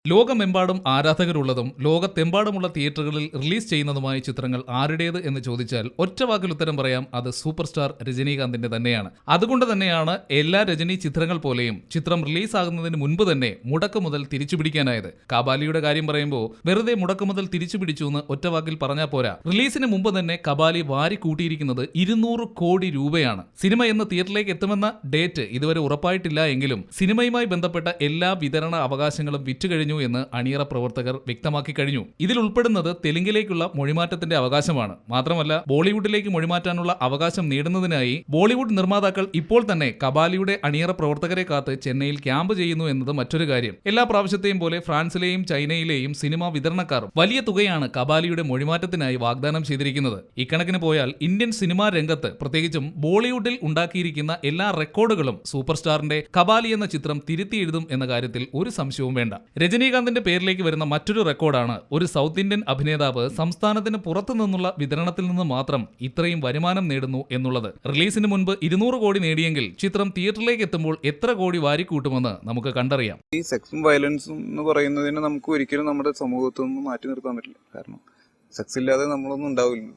ലോകമെമ്പാടും ആരാധകരുള്ളതും ലോകത്തെമ്പാടുമുള്ള തിയേറ്ററുകളിൽ റിലീസ് ചെയ്യുന്നതുമായ ചിത്രങ്ങൾ ആരുടേത് എന്ന് ചോദിച്ചാൽ ഒറ്റ വാക്കിൽ ഉത്തരം പറയാം, അത് സൂപ്പർ സ്റ്റാർ രജനീകാന്തിന്റെ തന്നെയാണ്. അതുകൊണ്ട് തന്നെയാണ് എല്ലാ രജനി ചിത്രങ്ങൾ പോലെയും ചിത്രം റിലീസാകുന്നതിന് മുൻപ് തന്നെ മുടക്ക് മുതൽ തിരിച്ചുപിടിക്കാനായത്. കബാലിയുടെ കാര്യം പറയുമ്പോൾ വെറുതെ മുടക്ക് മുതൽ തിരിച്ചുപിടിച്ചു എന്ന് ഒറ്റ വാക്കിൽ പറഞ്ഞാൽ പോരാ. റിലീസിന് മുമ്പ് തന്നെ കബാലി വാരി കൂട്ടിയിരിക്കുന്നത് 200 കോടി രൂപയാണ്. സിനിമ എന്ന് തിയേറ്ററിലേക്ക് എത്തുമെന്ന ഡേറ്റ് ഇതുവരെ ഉറപ്പായിട്ടില്ല എങ്കിലും സിനിമയുമായി ബന്ധപ്പെട്ട എല്ലാ വിതരണ അവകാശങ്ങളും വിറ്റുകഴിഞ്ഞു എന്ന് അണിയറ പ്രവർത്തകർ വ്യക്തമാക്കി കഴിഞ്ഞു. ഇതിൽ ഉൾപ്പെടുന്നത് തെലുങ്കിലേക്കുള്ള മൊഴിമാറ്റത്തിന്റെ അവകാശമാണ്. മാത്രമല്ല, ബോളിവുഡിലേക്ക് മൊഴിമാറ്റാനുള്ള അവകാശം നേടുന്നതിനായി ബോളിവുഡ് നിർമ്മാതാക്കൾ ഇപ്പോൾ തന്നെ കബാലിയുടെ അണിയറ പ്രവർത്തകരെ കാത്ത് ചെന്നൈയിൽ ക്യാമ്പ് ചെയ്യുന്നു എന്നത് മറ്റൊരു കാര്യം. എല്ലാ പ്രാവശ്യത്തെയും പോലെ ഫ്രാൻസിലെയും ചൈനയിലെയും സിനിമാ വിതരണക്കാർ വലിയ തുകയാണ് കബാലിയുടെ മൊഴിമാറ്റത്തിനായി വാഗ്ദാനം ചെയ്തിരിക്കുന്നത്. ഇക്കണക്കിന് പോയാൽ ഇന്ത്യൻ സിനിമാ രംഗത്ത് പ്രത്യേകിച്ചും ബോളിവുഡിൽ ഉണ്ടാക്കിയിരിക്കുന്ന എല്ലാ റെക്കോർഡുകളും സൂപ്പർ സ്റ്റാറിന്റെ കബാലി എന്ന ചിത്രം തിരുത്തി എഴുതും എന്ന കാര്യത്തിൽ ഒരു സംശയവും വേണ്ട. രജനീകാന്തിന്റെ പേരിലേക്ക് വരുന്ന മറ്റൊരു റെക്കോർഡാണ് ഒരു സൗത്ത് ഇന്ത്യൻ അഭിനേതാവ് സംസ്ഥാനത്തിന് പുറത്തു നിന്നുള്ള വിതരണത്തിൽ നിന്ന് മാത്രം ഇത്രയും വരുമാനം നേടുന്നു എന്നുള്ളത്. റിലീസിന് മുൻപ് 200 കോടി നേടിയെങ്കിൽ ചിത്രം തിയേറ്ററിലേക്ക് എത്തുമ്പോൾ എത്ര കോടി വാരിക്കൂട്ടുമെന്ന് നമുക്ക് കണ്ടറിയാം. ഈ സെക്സും വയലൻസും എന്ന് പറയുന്നതിന് നമുക്ക് ഒരിക്കലും നമ്മുടെ സമൂഹത്തിൽ നിന്ന് മാറ്റി നിർത്താൻ പറ്റില്ല. കാരണം സെക്സ് ഇല്ലാതെ നമ്മളൊന്നും ഉണ്ടാവില്ല.